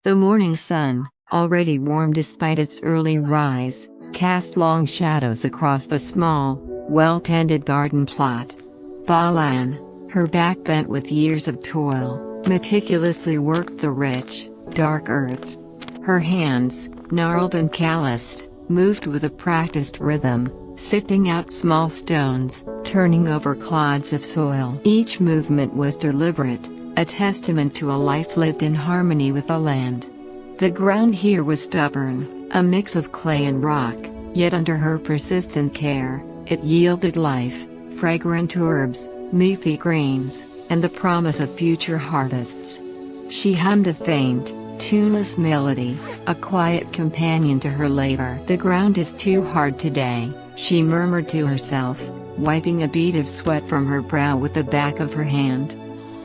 The morning sun, already warm despite its early rise, cast long shadows across the small, well-tended garden plot. Balan, her back bent with years of toil, meticulously worked the rich, dark earth. Her hands, gnarled and calloused, moved with a practiced rhythm, sifting out small stones, turning over clods of soil. Each movement was deliberate, a testament to a life lived in harmony with the land. The ground here was stubborn, a mix of clay and rock, yet under her persistent care, it yielded life, fragrant herbs, leafy greens, and the promise of future harvests. She hummed a faint, tuneless melody, a quiet companion to her labor. "The ground is too hard today," she murmured to herself, wiping a bead of sweat from her brow with the back of her hand.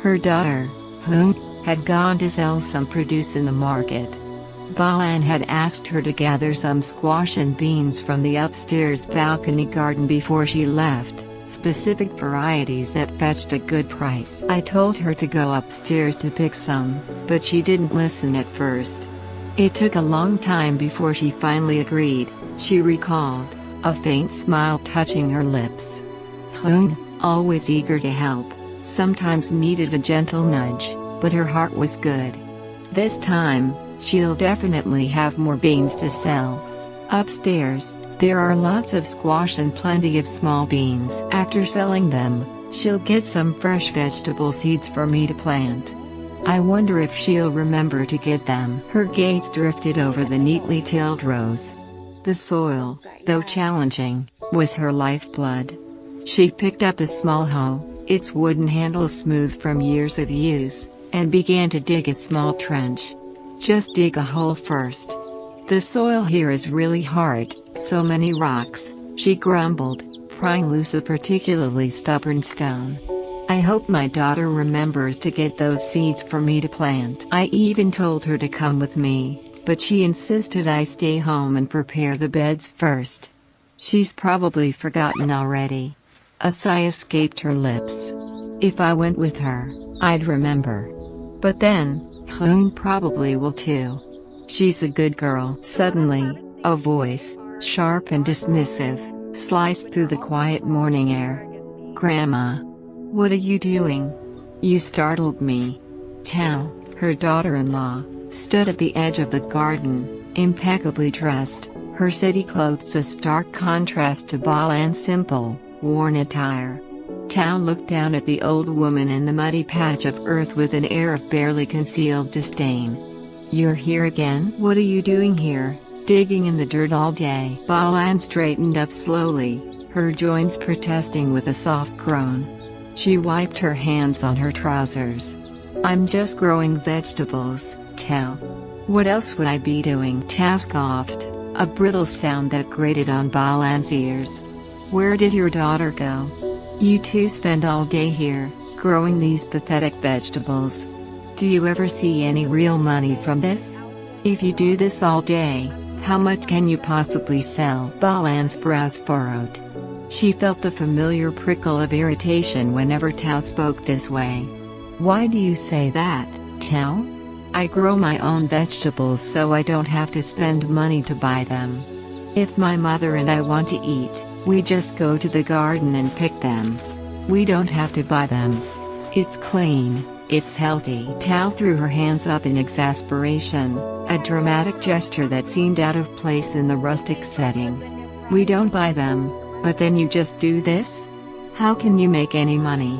Her daughter, Nhat, had gone to sell some produce in the market. Balan had asked her to gather some squash and beans from the upstairs balcony garden before she left, specific varieties that fetched a good price. "I told her to go upstairs to pick some, but she didn't listen at first. It took a long time before she finally agreed," she recalled, a faint smile touching her lips. Nhat, always eager to help, sometimes needed a gentle nudge, but her heart was good. This time, she'll definitely have more beans to sell. Upstairs, there are lots of squash and plenty of small beans. After selling them, she'll get some fresh vegetable seeds for me to plant. I wonder if she'll remember to get them. Her gaze drifted over the neatly tilled rows. The soil, though challenging, was her lifeblood. She picked up a small hoe, its wooden handle smooth from years of use, and began to dig a small trench. "Just dig a hole first. The soil here is really hard, so many rocks," she grumbled, prying loose a particularly stubborn stone. "I hope my daughter remembers to get those seeds for me to plant." I even told her to come with me, but she insisted I stay home and prepare the beds first. She's probably forgotten already. A sigh escaped her lips. If I went with her, I'd remember. But then, Nhat probably will too. She's a good girl. Suddenly, a voice, sharp and dismissive, sliced through the quiet morning air. "Grandma. What are you doing? You startled me." Thao, her daughter-in-law, stood at the edge of the garden, impeccably dressed, her city clothes a stark contrast to Balan's simple, worn attire. Thao looked down at the old woman in the muddy patch of earth with an air of barely concealed disdain. "You're here again? What are you doing here, digging in the dirt all day?" Balan straightened up slowly, her joints protesting with a soft groan. She wiped her hands on her trousers. "I'm just growing vegetables, Thao. What else would I be doing?" Thao scoffed, a brittle sound that grated on Balan's ears. "Where did your daughter go? You two spend all day here, growing these pathetic vegetables. Do you ever see any real money from this? If you do this all day, how much can you possibly sell?" Balan's brows furrowed. She felt the familiar prickle of irritation whenever Thao spoke this way. "Why do you say that, Thao? I grow my own vegetables so I don't have to spend money to buy them. If my mother and I want to eat, we just go to the garden and pick them. We don't have to buy them. It's clean, it's healthy." Thao threw her hands up in exasperation, a dramatic gesture that seemed out of place in the rustic setting. "We don't buy them, but then you just do this? How can you make any money?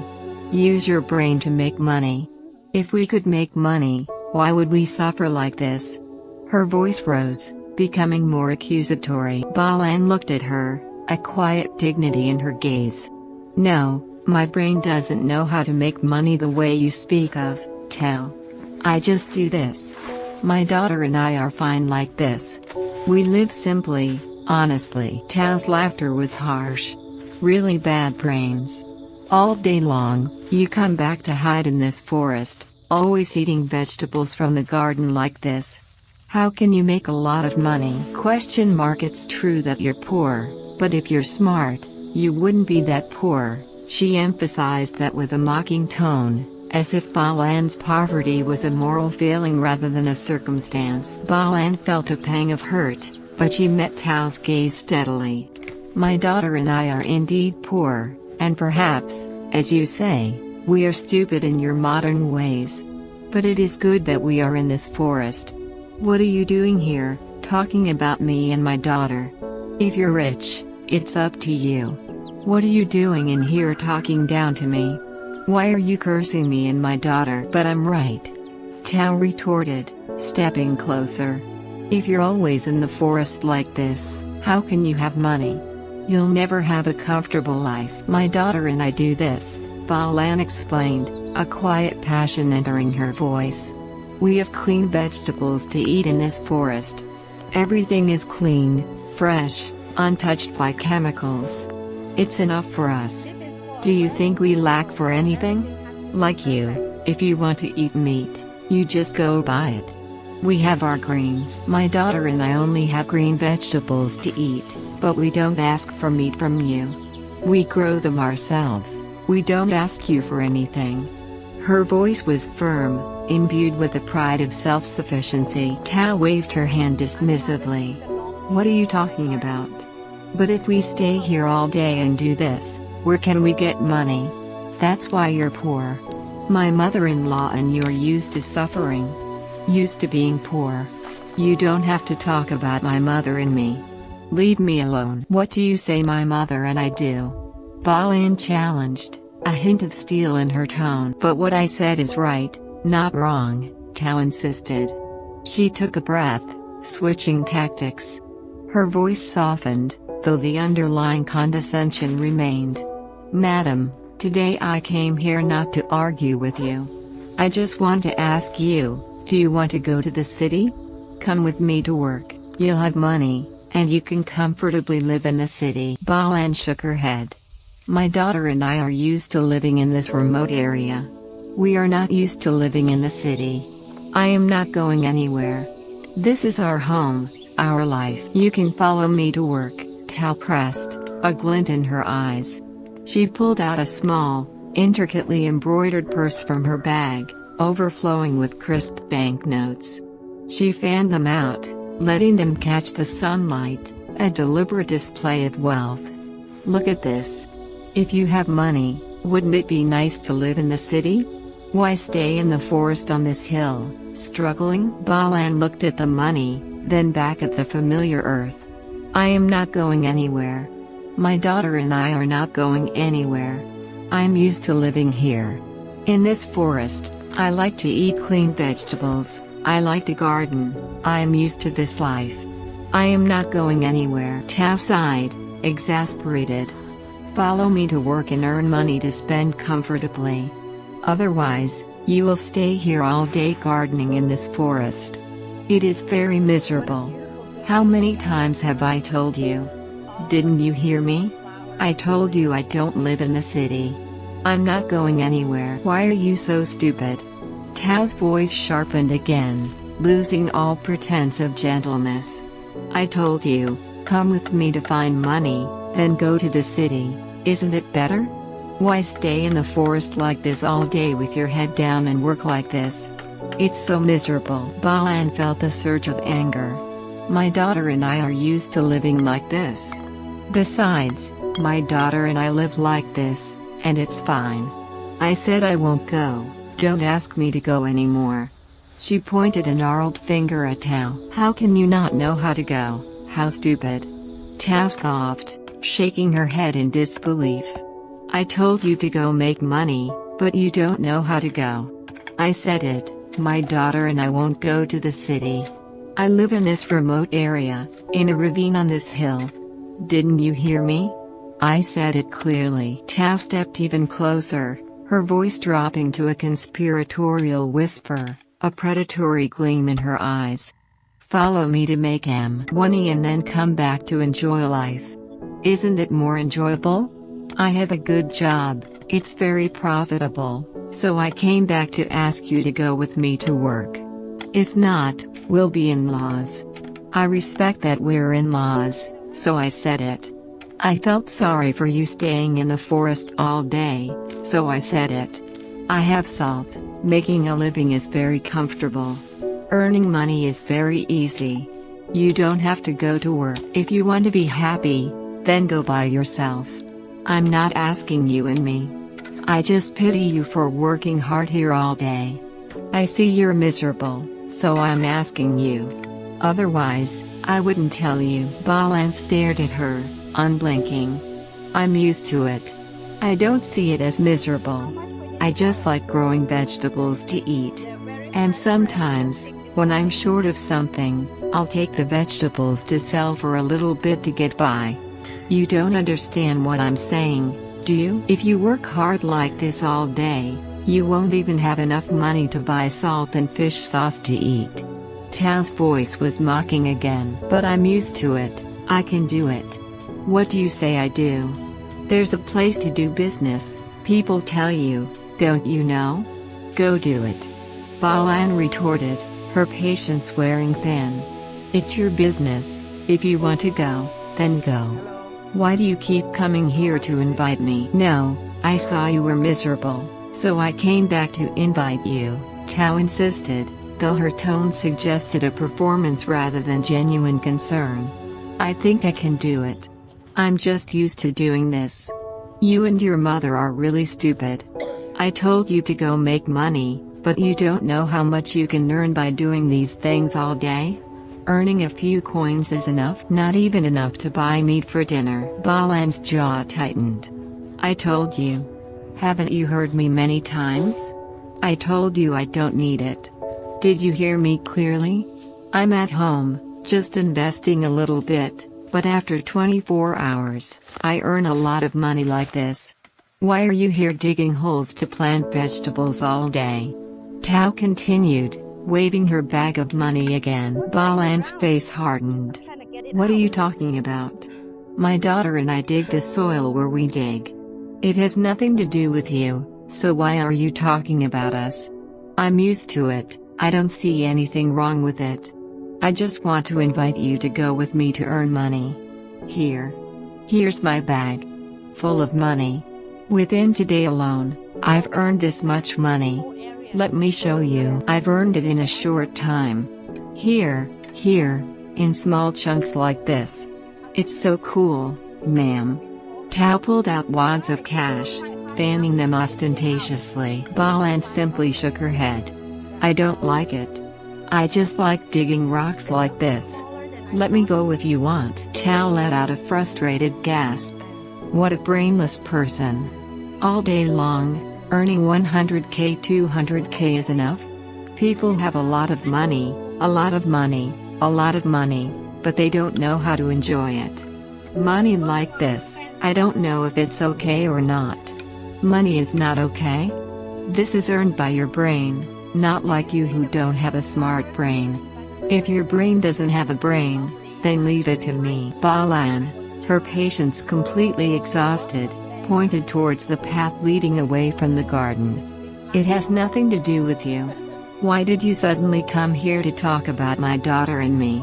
Use your brain to make money. If we could make money, why would we suffer like this?" Her voice rose, becoming more accusatory. Balan looked at her, a quiet dignity in her gaze. "No, my brain doesn't know how to make money the way you speak of, Thao. I just do this. My daughter and I are fine like this. We live simply, honestly." Tao's laughter was harsh. "Really bad brains. All day long, you come back to hide in this forest, always eating vegetables from the garden like this. How can you make a lot of money?" It's true that you're poor, but if you're smart, you wouldn't be that poor, she emphasized that with a mocking tone, as if Balan's poverty was a moral failing rather than a circumstance. Balan felt a pang of hurt, but she met Thao's gaze steadily. My daughter and I are indeed poor, and perhaps, as you say, we are stupid in your modern ways. But it is good that we are in this forest. What are you doing here, talking about me and my daughter? If you're rich, it's up to you. What are you doing in here talking down to me? Why are you cursing me and my daughter? But I'm right, Thao retorted, stepping closer. If you're always in the forest like this, how can you have money? You'll never have a comfortable life. My daughter and I do this, Balan explained, a quiet passion entering her voice. We have clean vegetables to eat in this forest. Everything is clean, fresh, untouched by chemicals. It's enough for us. Do you think we lack for anything? Like you, if you want to eat meat, you just go buy it. We have our greens. My daughter and I only have green vegetables to eat, but we don't ask for meat from you. We grow them ourselves. We don't ask you for anything. Her voice was firm, imbued with the pride of self-sufficiency. Thao waved her hand dismissively. What are you talking about? But if we stay here all day and do this, where can we get money? That's why you're poor. My mother-in-law and you are used to suffering. Used to being poor. You don't have to talk about my mother and me. Leave me alone. What do you say my mother and I do? Balan challenged, a hint of steel in her tone. But what I said is right, not wrong, Thao insisted. She took a breath, switching tactics. Her voice softened, though the underlying condescension remained. Madam, today I came here not to argue with you. I just want to ask you, do you want to go to the city? Come with me to work, you'll have money, and you can comfortably live in the city. Balan shook her head. My daughter and I are used to living in this remote area. We are not used to living in the city. I am not going anywhere. This is our home, our life. You can follow me to work, Thao pressed, a glint in her eyes. She pulled out a small, intricately embroidered purse from her bag, overflowing with crisp banknotes. She fanned them out, letting them catch the sunlight, a deliberate display of wealth. Look at this. If you have money, wouldn't it be nice to live in the city? Why stay in the forest on this hill, struggling? Balan looked at the money, then back at the familiar earth. I am not going anywhere. My daughter and I are not going anywhere. I'm used to living here. In this forest, I like to eat clean vegetables, I like to garden, I am used to this life. I am not going anywhere. Thao sighed, exasperated. Follow me to work and earn money to spend comfortably. Otherwise, you will stay here all day gardening in this forest. It is very miserable. How many times have I told you? Didn't you hear me? I told you I don't live in the city. I'm not going anywhere. Why are you so stupid? Thao's voice sharpened again, losing all pretense of gentleness. I told you, come with me to find money, then go to the city, isn't it better? Why stay in the forest like this all day with your head down and work like this? It's so miserable. Balan felt a surge of anger. My daughter and I are used to living like this. Besides, my daughter and I live like this, and it's fine. I said I won't go, don't ask me to go anymore. She pointed a gnarled finger at Thao. How can you not know how to go? How stupid. Thao scoffed, shaking her head in disbelief. I told you to go make money, but you don't know how to go. I said it, my daughter and I won't go to the city. I live in this remote area, in a ravine on this hill. Didn't you hear me? I said it clearly. Thao stepped even closer, her voice dropping to a conspiratorial whisper, a predatory gleam in her eyes. Follow me to make money and then come back to enjoy life. Isn't it more enjoyable? I have a good job, it's very profitable, so I came back to ask you to go with me to work. If not, we'll be in-laws. I respect that we're in-laws, so I said it. I felt sorry for you staying in the forest all day, so I said it. I have salt. Making a living is very comfortable. Earning money is very easy. You don't have to go to work. If you want to be happy, then go by yourself. I'm not asking you and me. I just pity you for working hard here all day. I see you're miserable, so I'm asking you. Otherwise, I wouldn't tell you. Balan stared at her, unblinking. I'm used to it. I don't see it as miserable. I just like growing vegetables to eat. And sometimes, when I'm short of something, I'll take the vegetables to sell for a little bit to get by. You don't understand what I'm saying, do you? If you work hard like this all day, you won't even have enough money to buy salt and fish sauce to eat. Thao's voice was mocking again. But I'm used to it, I can do it. What do you say I do? There's a place to do business, people tell you, don't you know? Go do it. Balan retorted, her patience wearing thin. It's your business, if you want to go, then go. Why do you keep coming here to invite me? No, I saw you were miserable, so I came back to invite you, Thao insisted, though her tone suggested a performance rather than genuine concern. I think I can do it. I'm just used to doing this. You and your mother are really stupid. I told you to go make money, but you don't know how much you can earn by doing these things all day? Earning a few coins is enough, not even enough to buy meat for dinner. Balan's jaw tightened. I told you. Haven't you heard me many times? I told you I don't need it. Did you hear me clearly? I'm at home, just investing a little bit, but after 24 hours, I earn a lot of money like this. Why are you here digging holes to plant vegetables all day? Thao continued, waving her bag of money again. Balan's face hardened. What are you talking about? My daughter and I dig the soil where we dig. It has nothing to do with you, so why are you talking about us? I'm used to it, I don't see anything wrong with it. I just want to invite you to go with me to earn money. Here's my bag. Full of money. Within today alone, I've earned this much money. Let me show you. I've earned it in a short time. Here, in small chunks like this. It's so cool, ma'am. Thao pulled out wads of cash, fanning them ostentatiously. Balan simply shook her head. I don't like it. I just like digging rocks like this. Let me go if you want. Thao let out a frustrated gasp. What a brainless person. All day long, earning 100k 200k is enough? People have a lot of money, but they don't know how to enjoy it. Money like this, I don't know if it's okay or not. Money is not okay? This is earned by your brain, not like you who don't have a smart brain. If your brain doesn't have a brain, then leave it to me. Balan, her patience completely exhausted, pointed towards the path leading away from the garden. It has nothing to do with you. Why did you suddenly come here to talk about my daughter and me?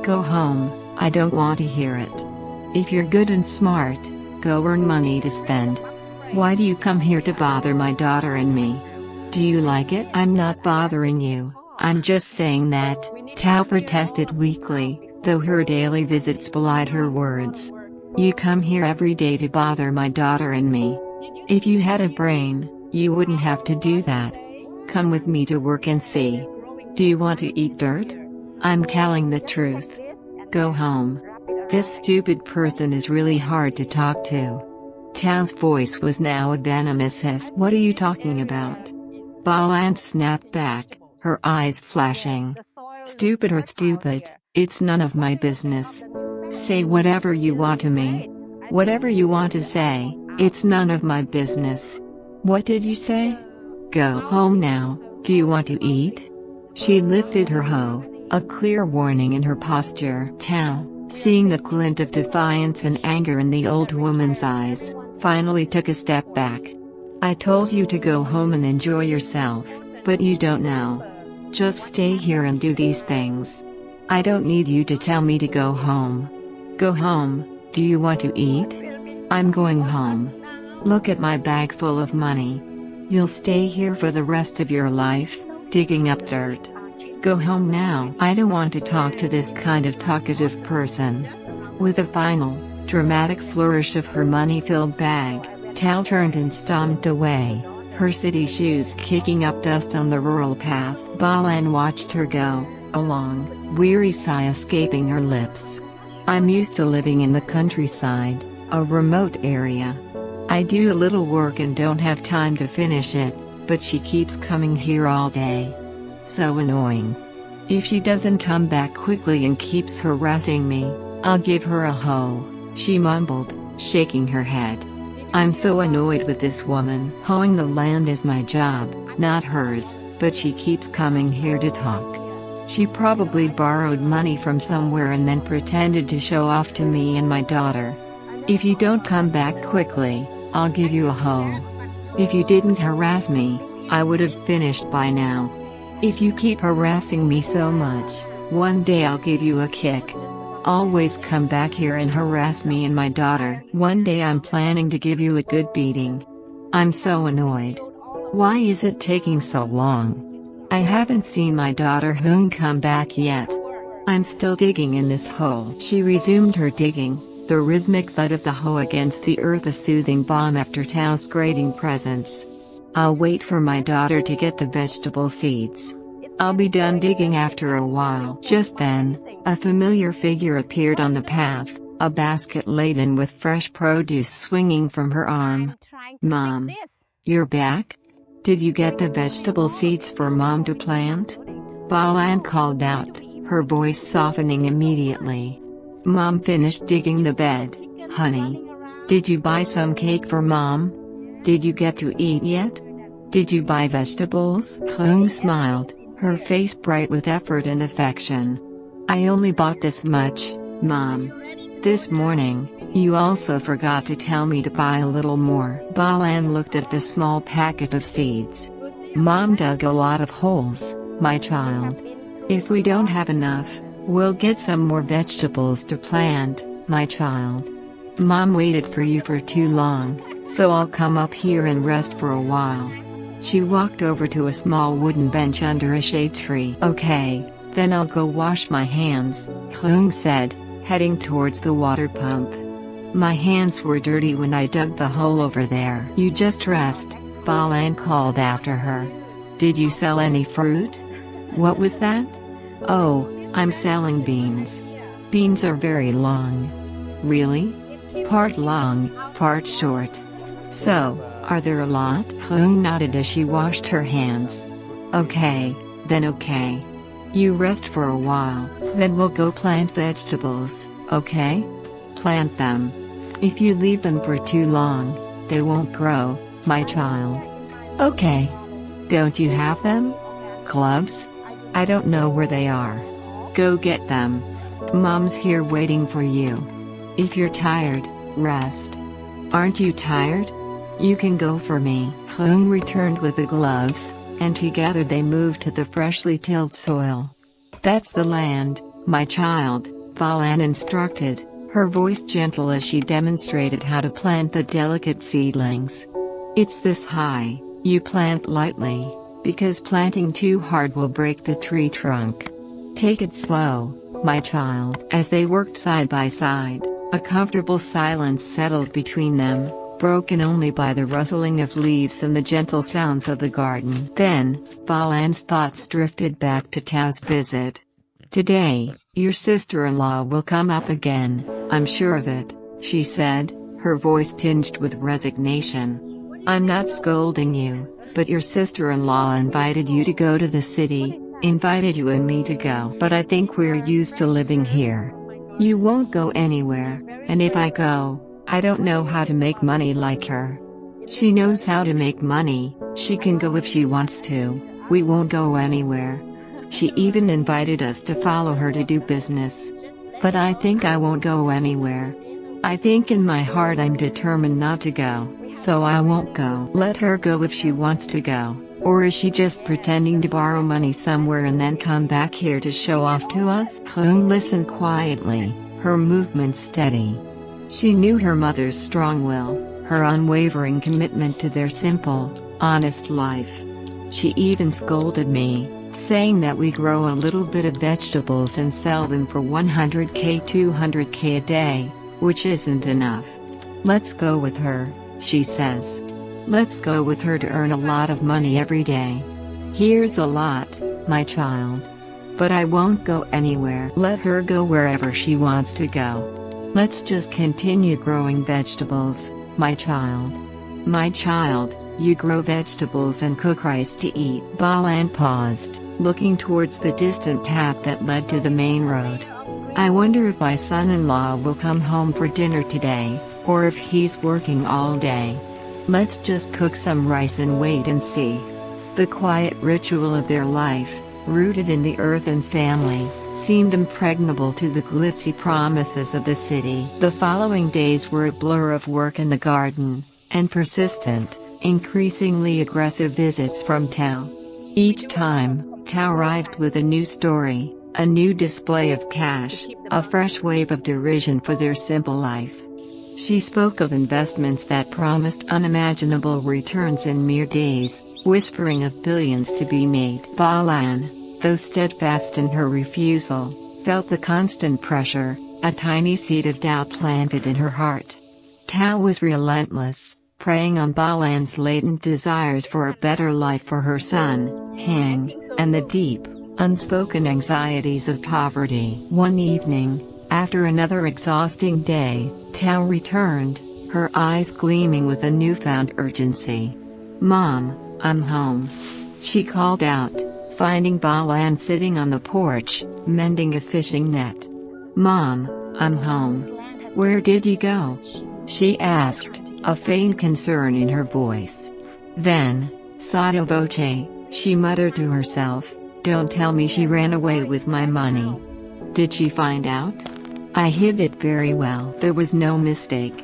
Go home, I don't want to hear it. If you're good and smart, go earn money to spend. Why do you come here to bother my daughter and me? Do you like it? I'm not bothering you, I'm just saying that, Thao protested weakly, though her daily visits belied her words. You come here every day to bother my daughter and me. If you had a brain, you wouldn't have to do that. Come with me to work and see. Do you want to eat dirt? I'm telling the truth. Go home. This stupid person is really hard to talk to. Thao's voice was now a venomous hiss. What are you talking about? Balan snapped back, her eyes flashing. Stupid or stupid, it's none of my business. Say whatever you want to me. Whatever you want to say, it's none of my business. What did you say? Go home now, do you want to eat? She lifted her hoe, a clear warning in her posture. Thao, seeing the glint of defiance and anger in the old woman's eyes, finally took a step back. I told you to go home and enjoy yourself, but you don't know. Just stay here and do these things. I don't need you to tell me to go home. Go home, do you want to eat? I'm going home. Look at my bag full of money. You'll stay here for the rest of your life, digging up dirt. Go home now. I don't want to talk to this kind of talkative person. With a final, dramatic flourish of her money-filled bag, Thao turned and stomped away, her city shoes kicking up dust on the rural path. Balan watched her go, a long, weary sigh escaping her lips. I'm used to living in the countryside, a remote area. I do a little work and don't have time to finish it, but she keeps coming here all day. So annoying. If she doesn't come back quickly and keeps harassing me, I'll give her a hoe, she mumbled, shaking her head. I'm so annoyed with this woman. Hoeing the land is my job, not hers, but she keeps coming here to talk. She probably borrowed money from somewhere and then pretended to show off to me and my daughter. If you don't come back quickly, I'll give you a hoe. If you didn't harass me, I would have finished by now. If you keep harassing me so much, one day I'll give you a kick. Always come back here and harass me and my daughter. One day I'm planning to give you a good beating. I'm so annoyed. Why is it taking so long? I haven't seen my daughter Hoon come back yet. I'm still digging in this hole. She resumed her digging, the rhythmic thud of the hoe against the earth a soothing balm after Thao's grating presence. I'll wait for my daughter to get the vegetable seeds. I'll be done digging after a while. Just then, a familiar figure appeared on the path, a basket laden with fresh produce swinging from her arm. Mom, you're back? Did you get the vegetable seeds for Mom to plant? Balan called out, her voice softening immediately. Mom finished digging the bed, honey. Did you buy some cake for Mom? Did you get to eat yet? Did you buy vegetables? Hoon smiled, her face bright with effort and affection. I only bought this much, Mom. This morning, you also forgot to tell me to buy a little more. Balan looked at the small packet of seeds. Mom dug a lot of holes, my child. If we don't have enough, we'll get some more vegetables to plant, my child. Mom waited for you for too long, so I'll come up here and rest for a while. She walked over to a small wooden bench under a shade tree. Okay, then I'll go wash my hands, Hoon said, heading towards the water pump. My hands were dirty when I dug the hole over there. You just rest, Balan called after her. Did you sell any fruit? What was that? Oh, I'm selling beans. Beans are very long. Really? Part long, part short. So, are there a lot? Hoon nodded as she washed her hands. Okay, then okay. You rest for a while, then we'll go plant vegetables, okay? Plant them. If you leave them for too long, they won't grow, my child. Okay. Don't you have them? Gloves? I don't know where they are. Go get them. Mom's here waiting for you. If you're tired, rest. Aren't you tired? You can go for me. Hoon returned with the gloves, and together they moved to the freshly tilled soil. That's the land, my child, Balan instructed, her voice gentle as she demonstrated how to plant the delicate seedlings. It's this high, you plant lightly, because planting too hard will break the tree trunk. Take it slow, my child. As they worked side by side, a comfortable silence settled between them, broken only by the rustling of leaves and the gentle sounds of the garden. Then, Balan's thoughts drifted back to Thao's visit. Today, your sister-in-law will come up again, I'm sure of it, she said, her voice tinged with resignation. I'm not scolding you, but your sister-in-law invited you to go to the city, invited you and me to go. But I think we're used to living here. You won't go anywhere, and if I go, I don't know how to make money like her. She knows how to make money, she can go if she wants to, we won't go anywhere. She even invited us to follow her to do business. But I think I won't go anywhere. I think in my heart I'm determined not to go, so I won't go. Let her go if she wants to go, or is she just pretending to borrow money somewhere and then come back here to show off to us? Hoon listened quietly, her movements steady. She knew her mother's strong will, her unwavering commitment to their simple, honest life. She even scolded me, saying that we grow a little bit of vegetables and sell them for 100k 200k a day, which isn't enough. Let's go with her, she says. Let's go with her to earn a lot of money every day. Here's a lot, my child. But I won't go anywhere. Let her go wherever she wants to go. Let's just continue growing vegetables, my child. My child, you grow vegetables and cook rice to eat. Balan paused, looking towards the distant path that led to the main road. I wonder if my son-in-law will come home for dinner today, or if he's working all day. Let's just cook some rice and wait and see. The quiet ritual of their life, rooted in the earth and family, seemed impregnable to the glitzy promises of the city. The following days were a blur of work in the garden, and persistent, increasingly aggressive visits from Thao. Each time, Thao arrived with a new story, a new display of cash, a fresh wave of derision for their simple life. She spoke of investments that promised unimaginable returns in mere days, whispering of billions to be made. Balan, though steadfast in her refusal, felt the constant pressure, a tiny seed of doubt planted in her heart. Thao was relentless, preying on Balan's latent desires for a better life for her son, Hang, and the deep, unspoken anxieties of poverty. One evening, after another exhausting day, Thao returned, her eyes gleaming with a newfound urgency. "Mom, I'm home," she called out, finding Balan sitting on the porch, mending a fishing net. "Mom, I'm home. Where did you go?" she asked, a faint concern in her voice. Then, sotto voce, she muttered to herself, "Don't tell me she ran away with my money. Did she find out? I hid it very well. There was no mistake."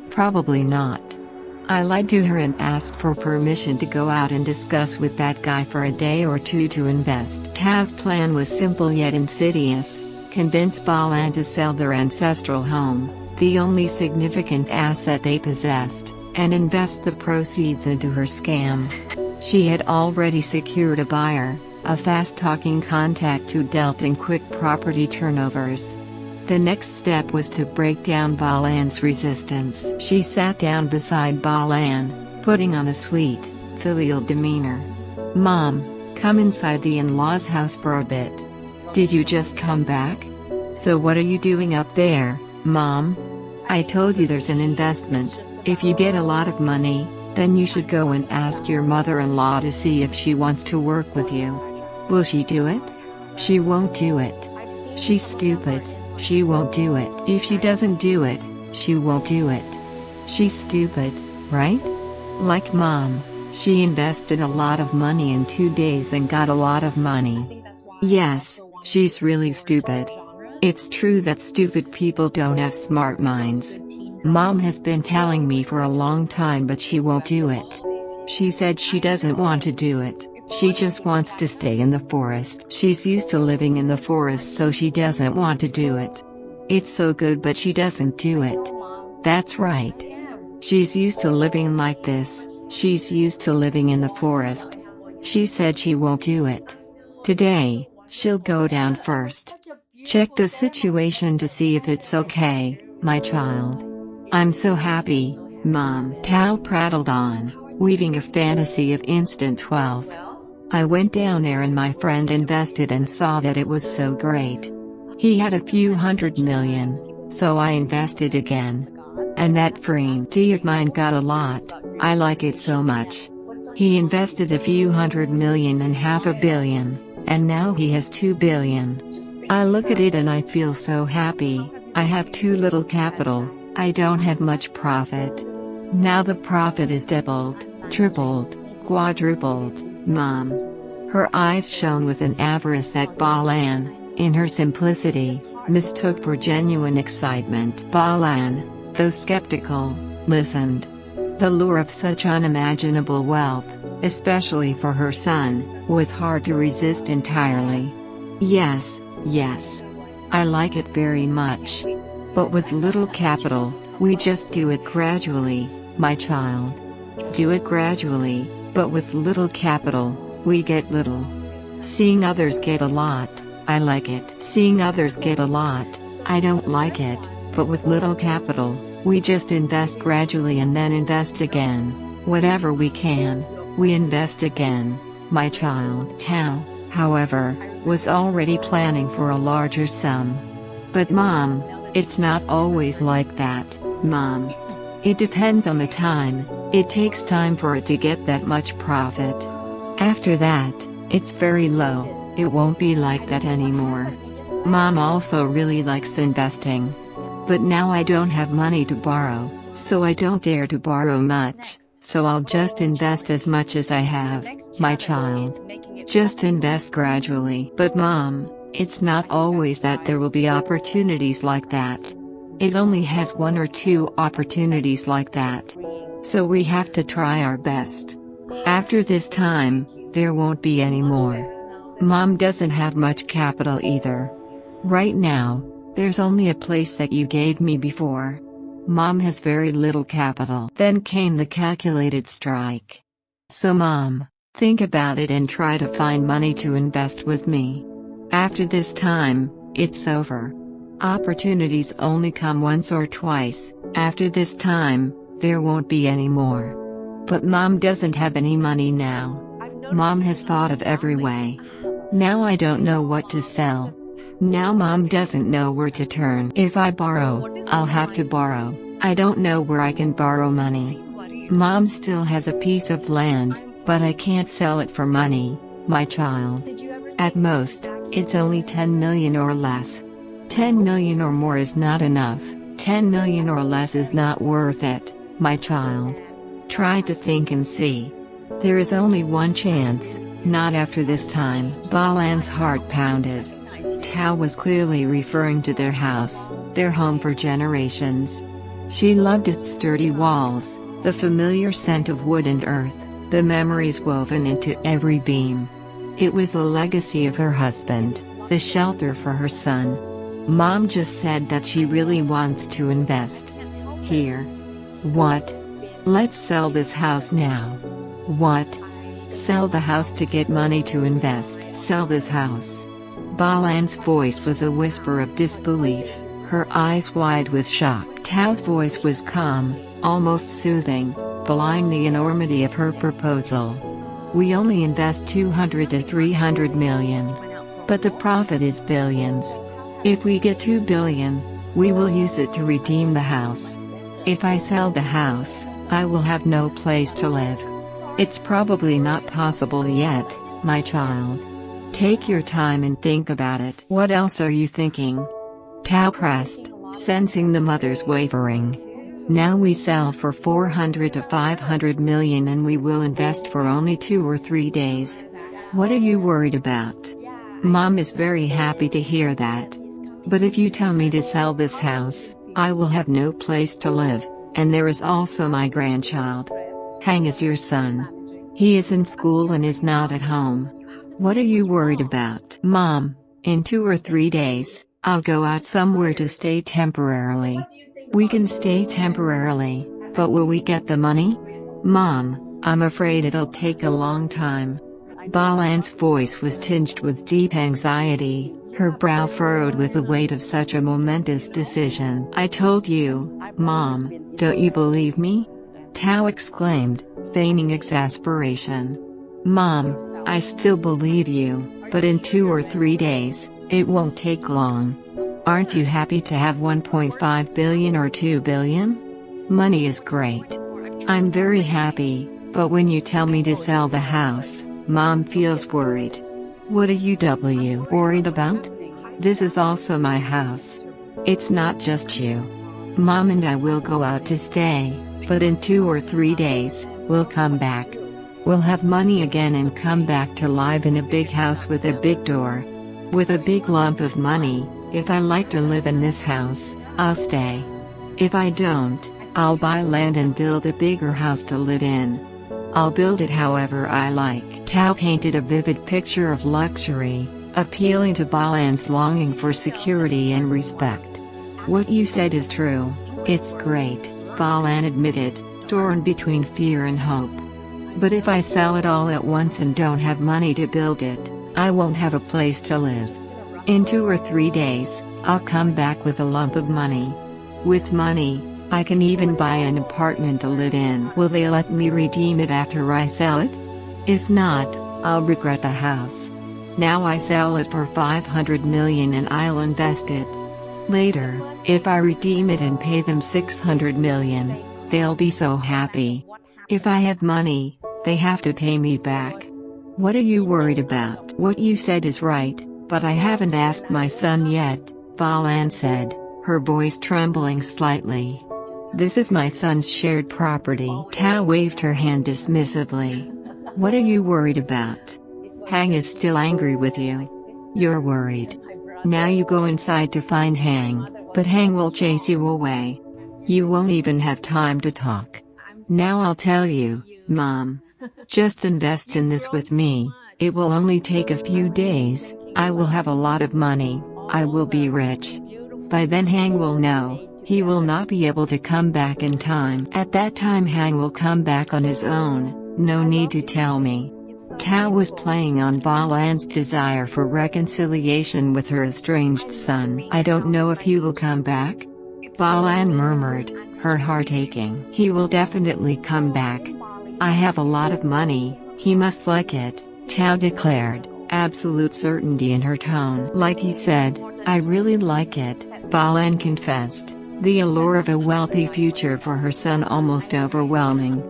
Probably not. I lied to her and asked for permission to go out and discuss with that guy for a day or two to invest. Thao's plan was simple yet insidious: convince Balan to sell their ancestral home, the only significant asset they possessed, and invest the proceeds into her scam. She had already secured a buyer, a fast-talking contact who dealt in quick property turnovers. The next step was to break down Balan's resistance. She sat down beside Balan, putting on a sweet, filial demeanor. "Mom, come inside the in-laws' house for a bit. Did you just come back? So what are you doing up there, Mom? I told you there's an investment. If you get a lot of money, then you should go and ask your mother-in-law to see if she wants to work with you. Will she do it? She won't do it. She's stupid. She won't do it. If she doesn't do it, she won't do it. She's stupid, right? Like Mom, she invested a lot of money in 2 days and got a lot of money. Yes, she's really stupid. It's true that stupid people don't have smart minds. Mom has been telling me for a long time, but she won't do it. She said she doesn't want to do it. She just wants to stay in the forest. She's used to living in the forest, so she doesn't want to do it. It's so good, but she doesn't do it. That's right. She's used to living like this. She's used to living in the forest. She said she won't do it. Today, she'll go down first. Check the situation to see if it's okay, my child. I'm so happy, Mom. Thao prattled on, weaving a fantasy of instant wealth. I went down there and my friend invested and saw that it was so great. He had a few $100 million, so I invested again. And that friend of mine got a lot. I like it so much. He invested a few $100 million and $500 million, and now he has $2 billion. I look at it and I feel so happy. I have too little capital. I don't have much profit. Now the profit is doubled, tripled, quadrupled, Mom. Her eyes shone with an avarice that Balan, in her simplicity, mistook for genuine excitement. Balan, though skeptical, listened. The lure of such unimaginable wealth, especially for her son, was hard to resist entirely. Yes, yes. I like it very much. But with little capital, we just do it gradually, my child. Do it gradually, But with little capital, we get little. Seeing others get a lot, I like it. Seeing others get a lot, I don't like it. But with little capital, we just invest gradually and then invest again. Whatever we can, we invest again. My child Thao, however, was already planning for a larger sum. But Mom, it's not always like that, Mom. It depends on the time, it takes time for it to get that much profit. After that, it's very low, it won't be like that anymore. Mom also really likes investing. But now I don't have money to borrow, so I don't dare to borrow much, so I'll just invest as much as I have, my child. Just invest gradually. But Mom, it's not always that there will be opportunities like that. It only has 1 or 2 opportunities like that. So we have to try our best. After this time, there won't be any more. Mom doesn't have much capital either. Right now, there's only a place that you gave me before. Mom has very little capital. Then came the calculated strike. So Mom, think about it and try to find money to invest with me. After this time, it's over. Opportunities only come once or twice. After this time, there won't be any more. But Mom doesn't have any money now. Mom has thought of every way. Now I don't know what to sell. Now Mom doesn't know where to turn. If I borrow, I'll have to borrow. I don't know where I can borrow money. Mom still has a piece of land, but I can't sell it for money, my child. At most, it's only 10 million or less. 10 million or more is not enough. 10 million or less is not worth it, my child. Try to think and see. There is only one chance, not after this time. Balan's heart pounded. Thao was clearly referring to their house, their home for generations. She loved its sturdy walls, the familiar scent of wood and earth, the memories woven into every beam. It was the legacy of her husband, the shelter for her son. Mom just said that she really wants to invest. Here. What? Let's sell this house now. What? Sell the house to get money to invest. Sell this house. Balan's voice was a whisper of disbelief, her eyes wide with shock. Thao's voice was calm, almost soothing, belying the enormity of her proposal. We only invest 200 to 300 million. But the profit is billions. If we get 2 billion, we will use it to redeem the house. If I sell the house, I will have no place to live. It's probably not possible yet, my child. Take your time and think about it. What else are you thinking? Thao pressed, sensing the mother's wavering. Now we sell for 400 to 500 million and we will invest for only 2 or 3 days. What are you worried about? Mom is very happy to hear that. But if you tell me to sell this house, I will have no place to live, and there is also my grandchild. Hang is your son. He is in school and is not at home. What are you worried about? Mom, in 2 or 3 days, I'll go out somewhere to stay temporarily. We can stay temporarily, but will we get the money? Mom, I'm afraid it'll take a long time. Balan's voice was tinged with deep anxiety, her brow furrowed with the weight of such a momentous decision. I told you, Mom, don't you believe me? Thao exclaimed, feigning exasperation. Mom, I still believe you, but in 2 or 3 days, it won't take long. Aren't you happy to have 1.5 billion or 2 billion? Money is great. I'm very happy, but when you tell me to sell the house, Mom feels worried. What are you worried about? This is also my house. It's not just you. Mom and I will go out to stay, but in 2 or 3 days, we'll come back. We'll have money again and come back to live in a big house with a big door. With a big lump of money. If I like to live in this house, I'll stay. If I don't, I'll buy land and build a bigger house to live in. I'll build it however I like. Thao painted a vivid picture of luxury, appealing to Balan's longing for security and respect. What you said is true, it's great, Balan admitted, torn between fear and hope. But if I sell it all at once and don't have money to build it, I won't have a place to live. In 2 or 3 days, I'll come back with a lump of money. With money, I can even buy an apartment to live in. Will they let me redeem it after I sell it? If not, I'll regret the house. Now I sell it for 500 million and I'll invest it. Later, if I redeem it and pay them 600 million, they'll be so happy. If I have money, they have to pay me back. What are you worried about? What you said is right, but I haven't asked my son yet, Valan said, her voice trembling slightly. This is my son's shared property. Thao waved her hand dismissively. What are you worried about? Hang is still angry with you. You're worried. Now you go inside to find Hang, but Hang will chase you away. You won't even have time to talk. Now I'll tell you, Mom. Just invest in this with me, it will only take a few days, I will have a lot of money, I will be rich. By then Hang will know, he will not be able to come back in time. At that time Hang will come back on his own, no need to tell me. Thao was playing on Valan's desire for reconciliation with her estranged son. I don't know if he will come back. Valan murmured, her heart aching. He will definitely come back. I have a lot of money, he must like it, Thao declared, absolute certainty in her tone. Like you said, I really like it, Valan confessed, the allure of a wealthy future for her son almost overwhelming.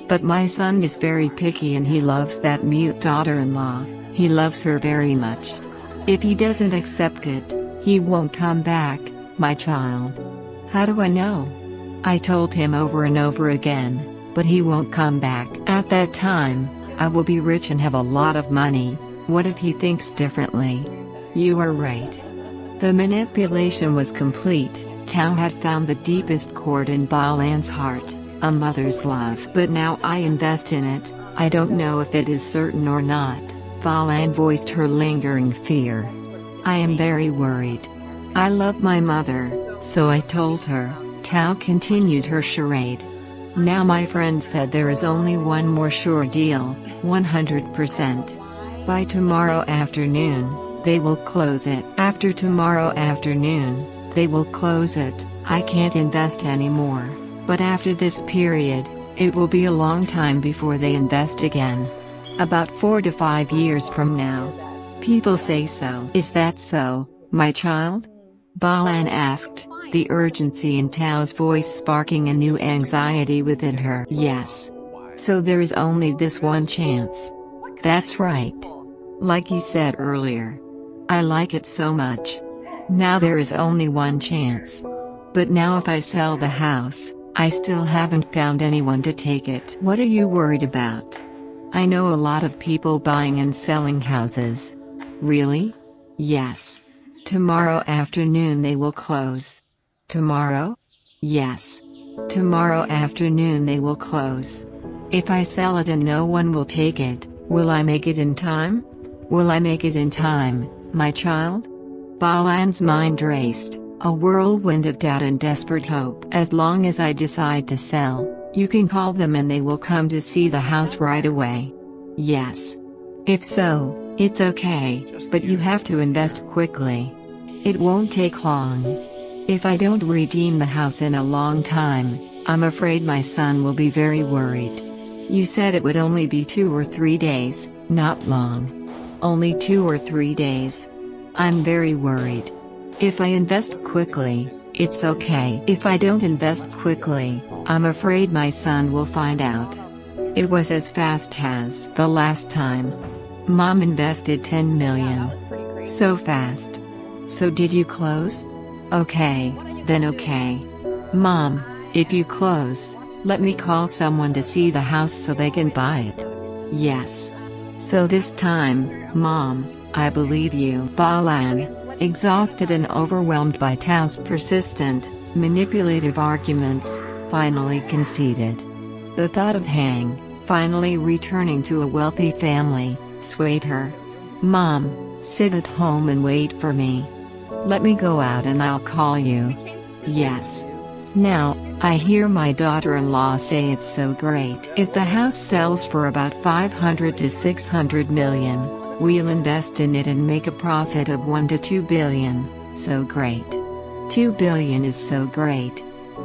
But my son is very picky and he loves that mute daughter-in-law, he loves her very much. If he doesn't accept it, he won't come back, my child. How do I know? I told him over and over again, but he won't come back. At that time, I will be rich and have a lot of money. What if he thinks differently? You are right. The manipulation was complete. Thao had found the deepest chord in Valan's heart, a mother's love. But now I invest in it, I don't know if it is certain or not. Valan voiced her lingering fear. I am very worried. I love my mother, so I told her. Thao continued her charade. Now my friend said there is only one more sure deal, 100%. By tomorrow afternoon, they will close it. After tomorrow afternoon, they will close it. I can't invest anymore, but after this period, it will be a long time before they invest again. About 4 to 5 years from now. People say so. Is that so, my child? Valan asked, the urgency in Tao's voice sparking a new anxiety within her. Yes. So there is only this one chance. That's right. Like you said earlier. I like it so much. Now there is only one chance. But now if I sell the house, I still haven't found anyone to take it. What are you worried about? I know a lot of people buying and selling houses. Really? Yes. Tomorrow afternoon they will close. Tomorrow? Yes. Tomorrow afternoon they will close. If I sell it and no one will take it, will I make it in time? Will I make it in time, my child? Valan's mind raced, a whirlwind of doubt and desperate hope. As long as I decide to sell, you can call them and they will come to see the house right away. Yes. If so, it's okay, but you have to invest quickly. It won't take long. If I don't redeem the house in a long time, I'm afraid my son will be very worried. You said it would only be 2 or 3 days, not long. Only 2 or 3 days. I'm very worried. If I invest quickly, it's okay. If I don't invest quickly, I'm afraid my son will find out. It was as fast as the last time. Mom invested 10 million. So fast. So did you close? Okay, then okay. Mom, if you close, let me call someone to see the house so they can buy it. Yes. So this time, Mom, I believe you. Valan, exhausted and overwhelmed by Tao's persistent, manipulative arguments, finally conceded. The thought of Hang, finally returning to a wealthy family, swayed her. Mom, sit at home and wait for me. Let me go out and I'll call you. Yes. Now, I hear my daughter-in-law say it's so great. If the house sells for about 500 to 600 million, we'll invest in it and make a profit of 1 to 2 billion. So great. 2 billion is so great.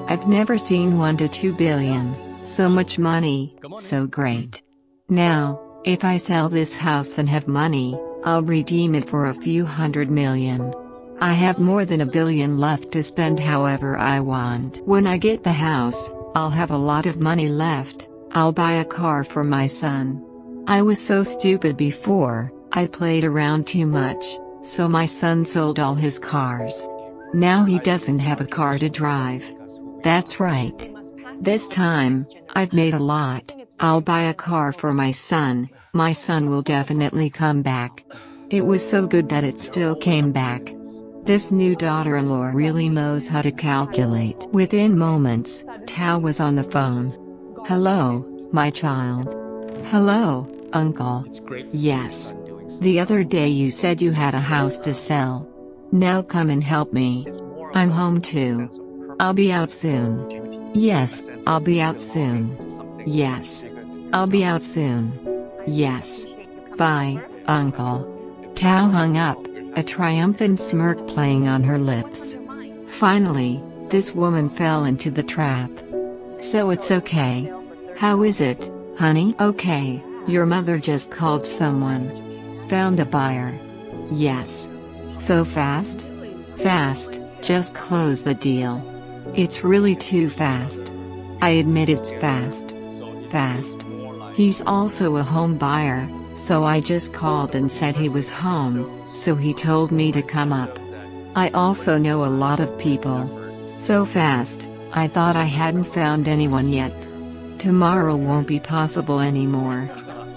I've never seen 1 to 2 billion. So much money, so great. Now, if I sell this house and have money, I'll redeem it for a few hundred million. I have more than 1 billion left to spend however I want. When I get the house, I'll have a lot of money left. I'll buy a car for my son. I was so stupid before, I played around too much, so my son sold all his cars. Now he doesn't have a car to drive. That's right. This time, I've made a lot. I'll buy a car for my son will definitely come back. It was so good that it still came back. This new daughter-in-law really knows how to calculate. Within moments, Thao was on the phone. Hello, my child. Hello, uncle. Yes. The other day you said you had a house to sell. Now come and help me. I'm home too. I'll be out soon. Yes, I'll be out soon. Yes. I'll be out soon. Yes. Bye, uncle. Thao hung up, a triumphant smirk playing on her lips. Finally, this woman fell into the trap. So it's okay. How is it, honey? Okay, your mother just called someone. Found a buyer. Yes. So fast? Fast, just close the deal. It's really too fast. I admit it's fast. Fast. He's also a home buyer, so I just called and said he was home, so he told me to come up. I also know a lot of people. So fast, I thought I hadn't found anyone yet. Tomorrow won't be possible anymore.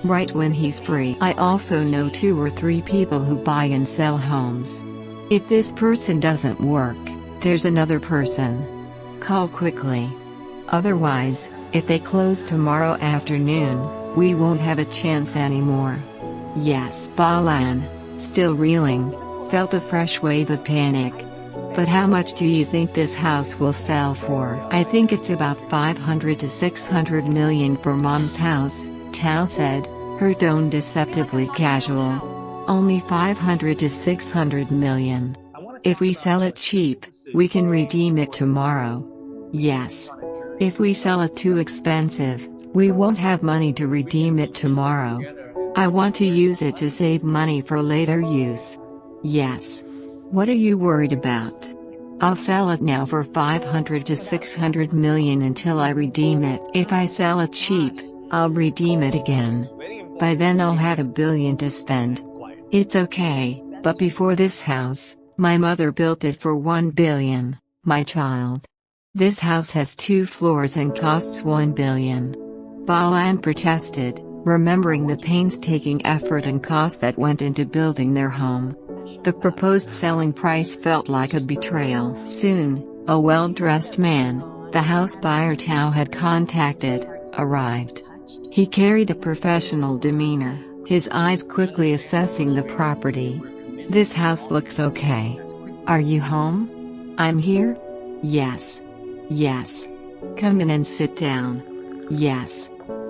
Right when he's free. I also know 2 or 3 people who buy and sell homes. If this person doesn't work, there's another person. Call quickly. Otherwise, if they close tomorrow afternoon, we won't have a chance anymore. Yes. Balan, still reeling, felt a fresh wave of panic. But how much do you think this house will sell for? I think it's about 500 to 600 million for mom's house, Thao said, her tone deceptively casual. Only 500 to 600 million. If we sell it cheap, we can redeem it tomorrow. Yes. If we sell it too expensive, we won't have money to redeem it tomorrow. I want to use it to save money for later use. Yes. What are you worried about? I'll sell it now for 500 to 600 million until I redeem it. If I sell it cheap, I'll redeem it again. By then I'll have 1 billion to spend. It's okay, but before this house, my mother built it for 1 billion, my child. This house has 2 floors and costs 1 billion. Balan protested, remembering the painstaking effort and cost that went into building their home. The proposed selling price felt like a betrayal. Soon, a well-dressed man, the house buyer Thao had contacted, arrived. He carried a professional demeanor, his eyes quickly assessing the property. This house looks okay. Are you home? I'm here? Yes. Yes. Come in and sit down. Yes.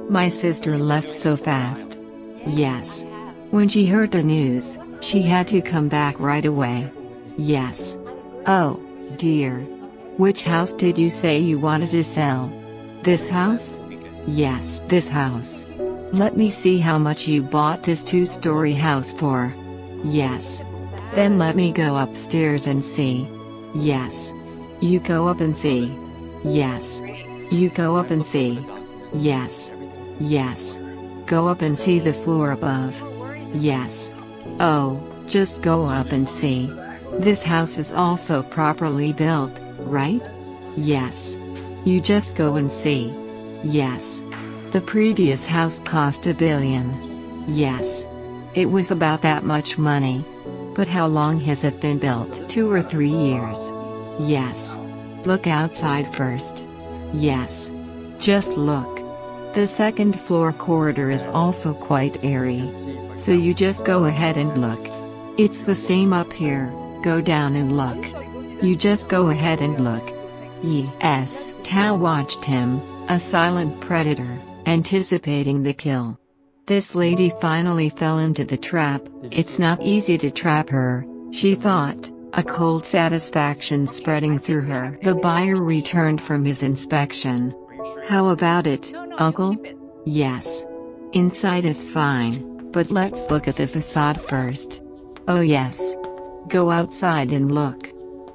My sister left so fast. Yes. When she heard the news, she had to come back right away. Yes. Oh, dear. Which house did you say you wanted to sell? This house? Yes, this house. Let me see how much you bought this 2-story house for. Yes. Then let me go upstairs and see. Yes. You go up and see. Yes. You go up and see. Yes. Yes. Go up and see the floor above. Yes. Oh, just go up and see. This house is also properly built, right? Yes. You just go and see. Yes. The previous house cost 1 billion. Yes. It was about that much money. But how long has it been built? 2 or 3 years. Yes. Look outside first. Yes. Just look. The second floor corridor is also quite airy. So you just go ahead and look. It's the same up here, go down and look. You just go ahead and look. Yes. Thao watched him, a silent predator, anticipating the kill. This lady finally fell into the trap. It's not easy to trap her, she thought, a cold satisfaction spreading through her. The buyer returned from his inspection. How about it, uncle? Yes. Inside is fine, but let's look at the facade first. Oh yes. Go outside and look.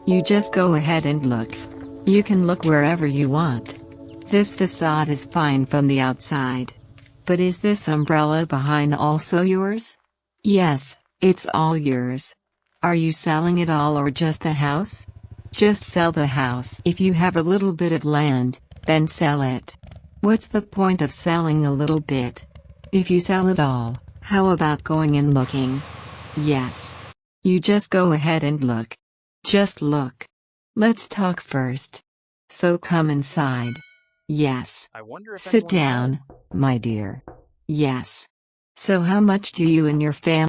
You just go ahead and look. You can look wherever you want. This facade is fine from the outside. But is this umbrella behind also yours? Yes, it's all yours. Are you selling it all or just the house? Just sell the house. If you have a little bit of land, then sell it. What's the point of selling a little bit? If you sell it all, how about going and looking? Yes. You just go ahead and look. Just look. Let's talk first. So come inside. Yes. Sit down, my dear. Yes. So how much do you and your family